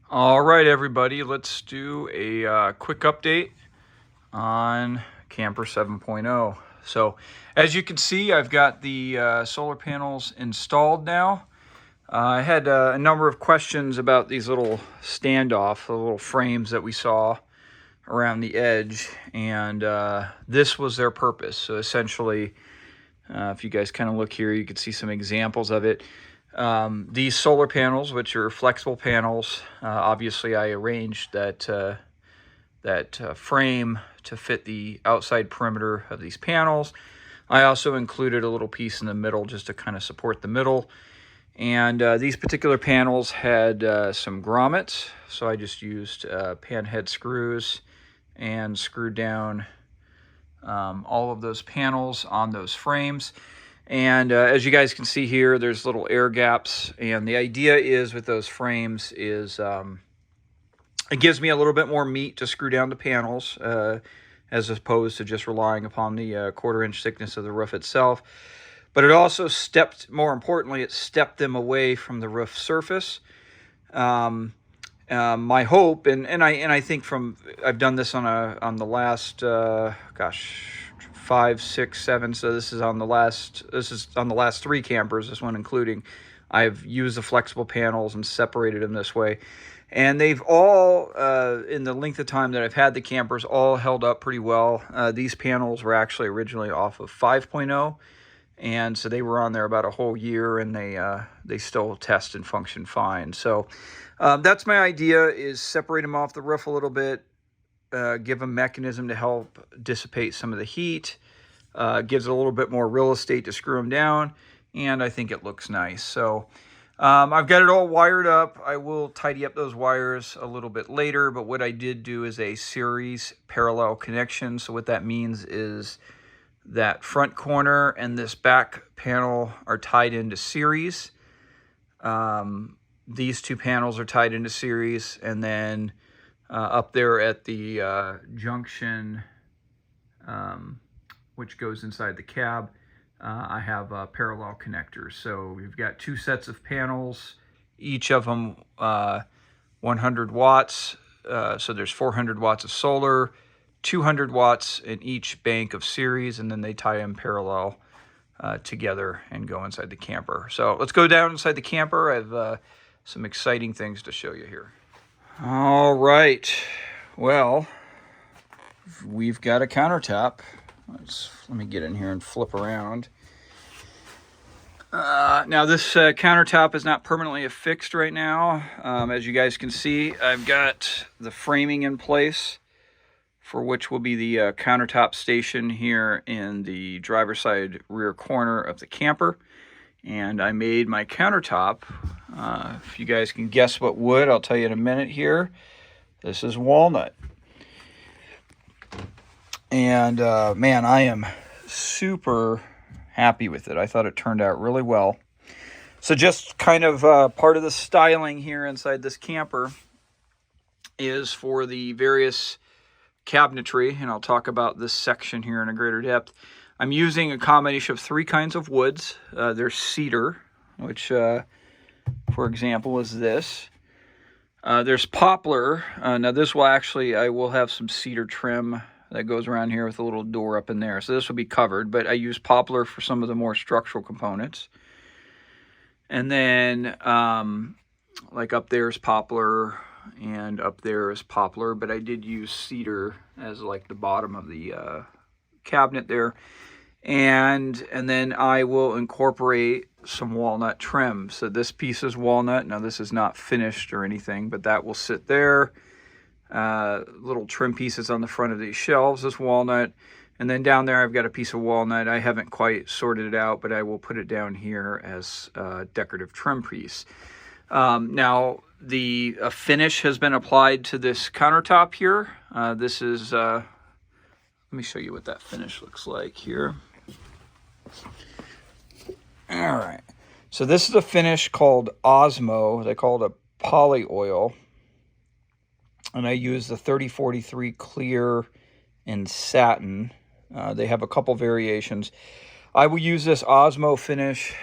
All right, everybody, let's do a quick update on Camper 7.0. So, as you can see, I've got the solar panels installed now. I had a number of questions about these little standoff, the little frames that we saw around the edge, and this was their purpose. So essentially, if you guys kind of look here, you can see some examples of it. These solar panels, which are flexible panels, obviously I arranged that frame to fit the outside perimeter of these panels. I also included a little piece in the middle just to kind of support the middle. And these particular panels had some grommets, so I just used pan head screws and screwed down all of those panels on those frames. And as you guys can see here, there's little air gaps, and the idea is with those frames is it gives me a little bit more meat to screw down the panels as opposed to just relying upon the 1/4 inch thickness of the roof itself. But it also more importantly, it stepped them away from the roof surface. My hope, and I think I've done this on the last 5, 6, 7. So this is on the last 3 campers. This one including. I've used the flexible panels and separated them this way, and they've all, in the length of time that I've had the campers, all held up pretty well. These panels were actually originally off of 5.0. And so they were on there about a whole year, and they still test and function fine. So that's my idea, is separate them off the roof a little bit, give a mechanism to help dissipate some of the heat, gives it a little bit more real estate to screw them down, and I think it looks nice. So I've got it all wired up. I will tidy up those wires a little bit later, but what I did do is a series parallel connection. So what that means is that front corner and this back panel are tied into series. These 2 panels are tied into series, and then up there at the junction, which goes inside the cab, I have parallel connectors. So we've got 2 sets of panels, each of them 100 watts. So there's 400 watts of solar, 200 watts in each bank of series, and then they tie in parallel together and go inside the camper. So let's go down inside the camper. I have some exciting things to show you here. All right. Well, we've got a countertop. Let me get in here and flip around. Now this countertop is not permanently affixed right now. As you guys can see, I've got the framing in place, for which will be the countertop station here in the driver's side rear corner of the camper. And I made my countertop. If you guys can guess what wood, I'll tell you in a minute here. This is walnut. And man, I am super happy with it. I thought it turned out really well. So just kind of part of the styling here inside this camper is for the various cabinetry, and I'll talk about this section here in a greater depth. I'm using a combination of 3 kinds of woods. There's cedar, which, for example, is this. There's poplar. Now this will actually, I will have some cedar trim that goes around here with a little door up in there. So this will be covered, but I use poplar for some of the more structural components. And then, like up there's poplar, and up there is poplar, but I did use cedar as like the bottom of the cabinet there. And then I will incorporate some walnut trim. So this piece is walnut. Now this is not finished or anything, but that will sit there. Little trim pieces on the front of these shelves is walnut. And then down there I've got a piece of walnut. I haven't quite sorted it out, but I will put it down here as a decorative trim piece. Now the finish has been applied to this countertop here. This is, let me show you what that finish looks like here. All right. So this is a finish called Osmo. They call it a poly oil. And I use the 3043 clear in satin. They have a couple variations. I will use this Osmo finish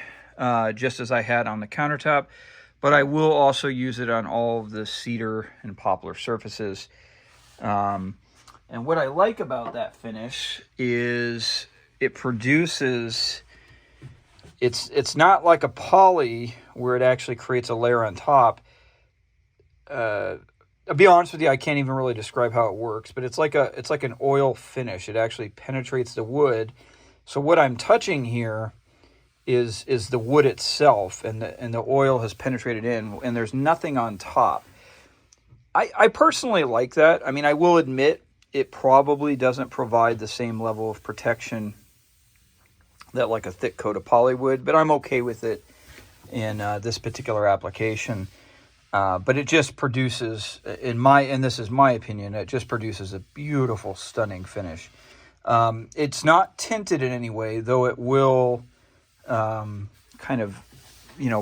just as I had on the countertop. but I will also use it on all of the cedar and poplar surfaces. And what I like about that finish is it produces, it's not like a poly where it actually creates a layer on top. I'll be honest with you, I can't even really describe how it works, but it's like an oil finish. It actually penetrates the wood. So what I'm touching here is the wood itself, and the oil has penetrated in, and there's nothing on top. I personally like that. I mean, I will admit it probably doesn't provide the same level of protection that like a thick coat of poly would, but I'm okay with it in this particular application. But it just produces, and this is my opinion, it just produces a beautiful, stunning finish. It's not tinted in any way, though it will kind of,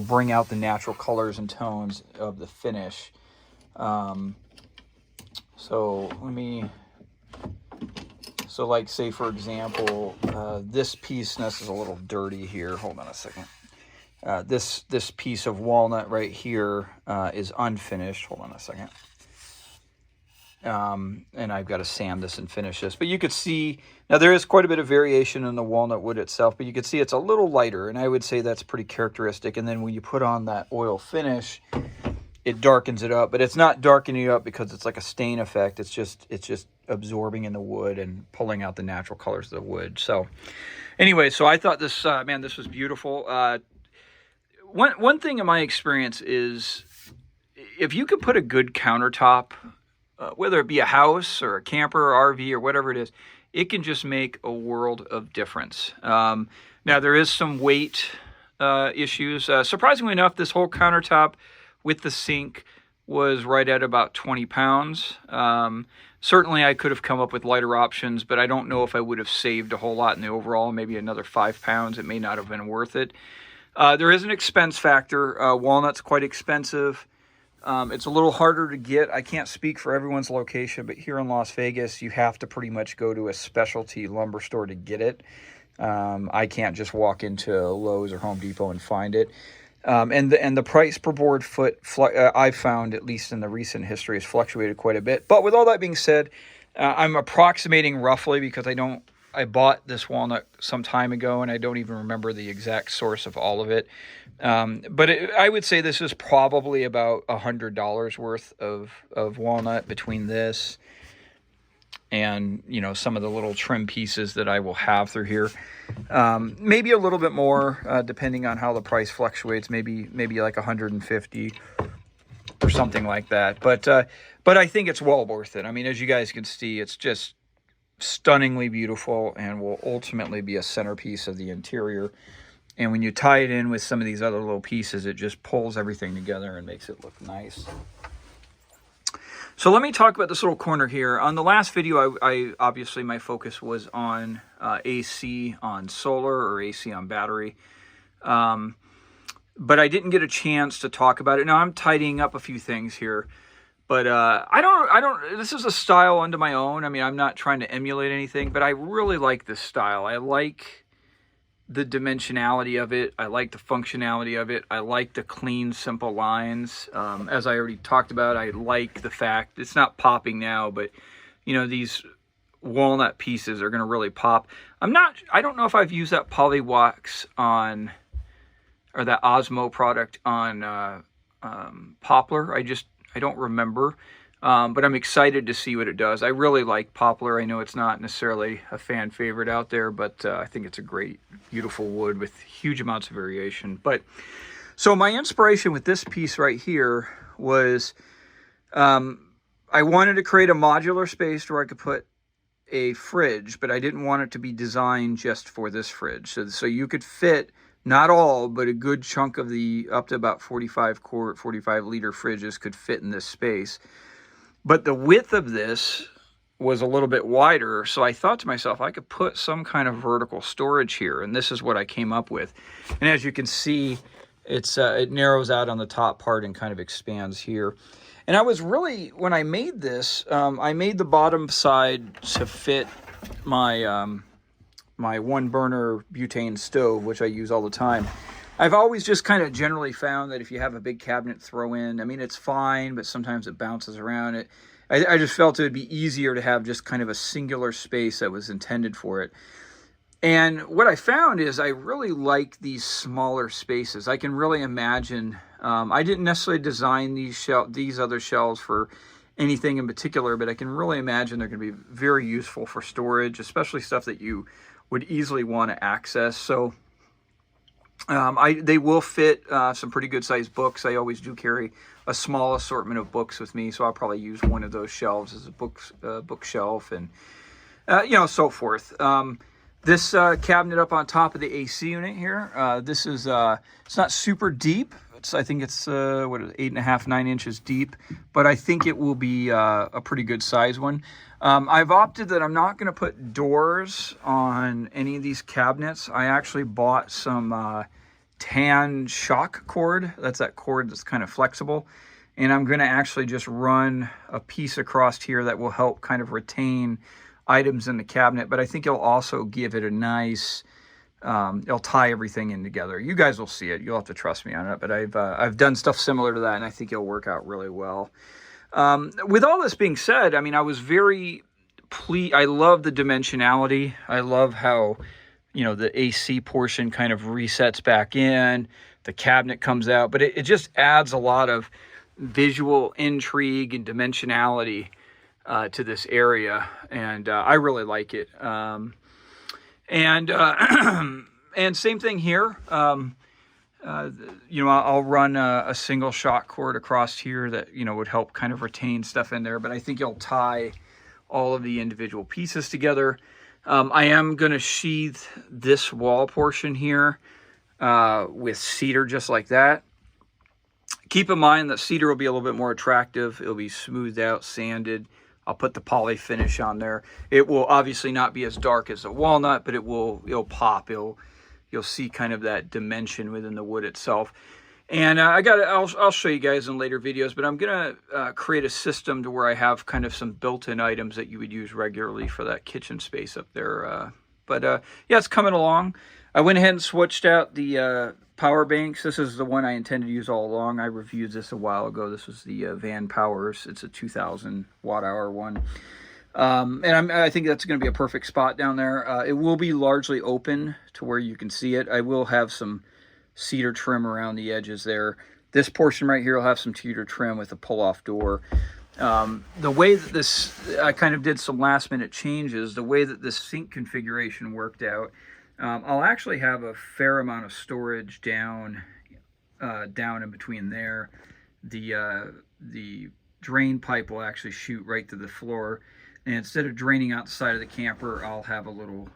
bring out the natural colors and tones of the finish. So like say for example, this piece, and this is a little dirty here. Hold on a second. This piece of walnut right here is unfinished. Hold on a second. And I've got to sand this and finish this. But you could see, now there is quite a bit of variation in the walnut wood itself, but you can see it's a little lighter, and I would say that's pretty characteristic. And then when you put on that oil finish, it darkens it up, but it's not darkening it up because it's like a stain effect. It's just absorbing in the wood and pulling out the natural colors of the wood. So anyway, so I thought this, this was beautiful. One thing in my experience is if you could put a good countertop, whether it be a house or a camper or RV or whatever it is, it can just make a world of difference. Now there is some weight issues. Surprisingly enough, this whole countertop with the sink was right at about 20 pounds. Certainly I could have come up with lighter options, but I don't know if I would have saved a whole lot in the overall, maybe another 5 pounds. It may not have been worth it. There is an expense factor. Walnut's quite expensive. It's a little harder to get. I can't speak for everyone's location, but here in Las Vegas, you have to pretty much go to a specialty lumber store to get it. I can't just walk into Lowe's or Home Depot and find it. And the price per board foot, I've found, at least in the recent history, has fluctuated quite a bit. But with all that being said, I'm approximating roughly because I bought this walnut some time ago, and I don't even remember the exact source of all of it. But I would say this is probably about $100 worth of walnut between this and, some of the little trim pieces that I will have through here. Maybe a little bit more, depending on how the price fluctuates, maybe like 150 or something like that. But I think it's well worth it. I mean, as you guys can see, it's just stunningly beautiful and will ultimately be a centerpiece of the interior. And when you tie it in with some of these other little pieces, it just pulls everything together and makes it look nice. So let me talk about this little corner here. On the last video, I obviously my focus was on AC on solar or AC on battery. But I didn't get a chance to talk about it. Now I'm tidying up a few things here. But this is a style unto my own. I mean, I'm not trying to emulate anything, but I really like this style. I like the dimensionality of it. I like the functionality of it. I like the clean, simple lines. As I already talked about, I like the fact it's not popping now, but these walnut pieces are going to really pop. I don't know if I've used that Polywax or that Osmo product on poplar. I don't remember, but I'm excited to see what it does. I really like poplar. I know it's not necessarily a fan favorite out there, but I think it's a great, beautiful wood with huge amounts of variation. So my inspiration with this piece right here was I wanted to create a modular space where I could put a fridge, but I didn't want it to be designed just for this fridge. So you could fit, not all, but a good chunk of the up to about 45 quart, 45 liter fridges could fit in this space. But the width of this was a little bit wider, so I thought to myself, I could put some kind of vertical storage here, and this is what I came up with. And as you can see, it narrows out on the top part and kind of expands here. And I was really, when I made this, I made the bottom side to fit my my one burner butane stove, which I use all the time. I've always just kind of generally found that if you have a big cabinet throw in, I mean, it's fine, but sometimes it bounces around. I just felt it would be easier to have just kind of a singular space that was intended for it. And what I found is I really like these smaller spaces. I can really imagine, I didn't necessarily design these other shelves for anything in particular, but I can really imagine they're going to be very useful for storage, especially stuff that you would easily want to access. So they will fit some pretty good sized books. I always do carry a small assortment of books with me, so I'll probably use one of those shelves as a bookshelf, and so forth. This cabinet up on top of the AC unit here, this is it's not super deep. I think it's 8.5, 9 inches deep, but I think it will be a pretty good size one. I've opted that I'm not going to put doors on any of these cabinets. I actually bought some tan shock cord. That's that cord that's kind of flexible. And I'm going to actually just run a piece across here that will help kind of retain items in the cabinet. But I think it'll also give it a nice, it'll tie everything in together. You guys will see it. You'll have to trust me on it. But I've done stuff similar to that, and I think it'll work out really well. With all this being said, I mean, I was very pleased. I love the dimensionality. I love how, the AC portion kind of resets back in. The cabinet comes out, but it just adds a lot of visual intrigue and dimensionality to this area, and I really like it. And same thing here. I'll run a single shock cord across here that would help kind of retain stuff in there, but I think it'll tie all of the individual pieces together. I am going to sheath this wall portion here with cedar, just like that. Keep in mind that cedar will be a little bit more attractive. It'll be smoothed out, sanded. I'll put the poly finish on there. It will obviously not be as dark as the walnut, but it'll pop. You'll see kind of that dimension within the wood itself. And I'll show you guys in later videos, but I'm gonna create a system to where I have kind of some built-in items that you would use regularly for that kitchen space up there. Yeah, it's coming along. I went ahead and switched out the power banks. This is the one I intended to use all along. I reviewed this a while ago. This was the Van Powers. It's a 2,000 watt-hour one. And I think that's going to be a perfect spot down there. It will be largely open to where you can see it. I will have some cedar trim around the edges there. This portion right here will have some cedar trim with a pull-off door. The way that I kind of did some last-minute changes, the way that this sink configuration worked out, I'll actually have a fair amount of storage down in between there. The drain pipe will actually shoot right to the floor. And instead of draining out the side of the camper, I'll have a little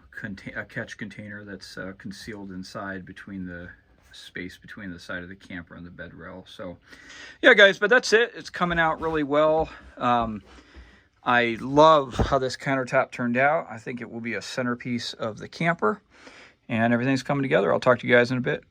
catch container that's concealed inside between the space between the side of the camper and the bed rail. So yeah, guys, but that's it. It's coming out really well. I love how this countertop turned out. I think it will be a centerpiece of the camper, and everything's coming together. I'll talk to you guys in a bit.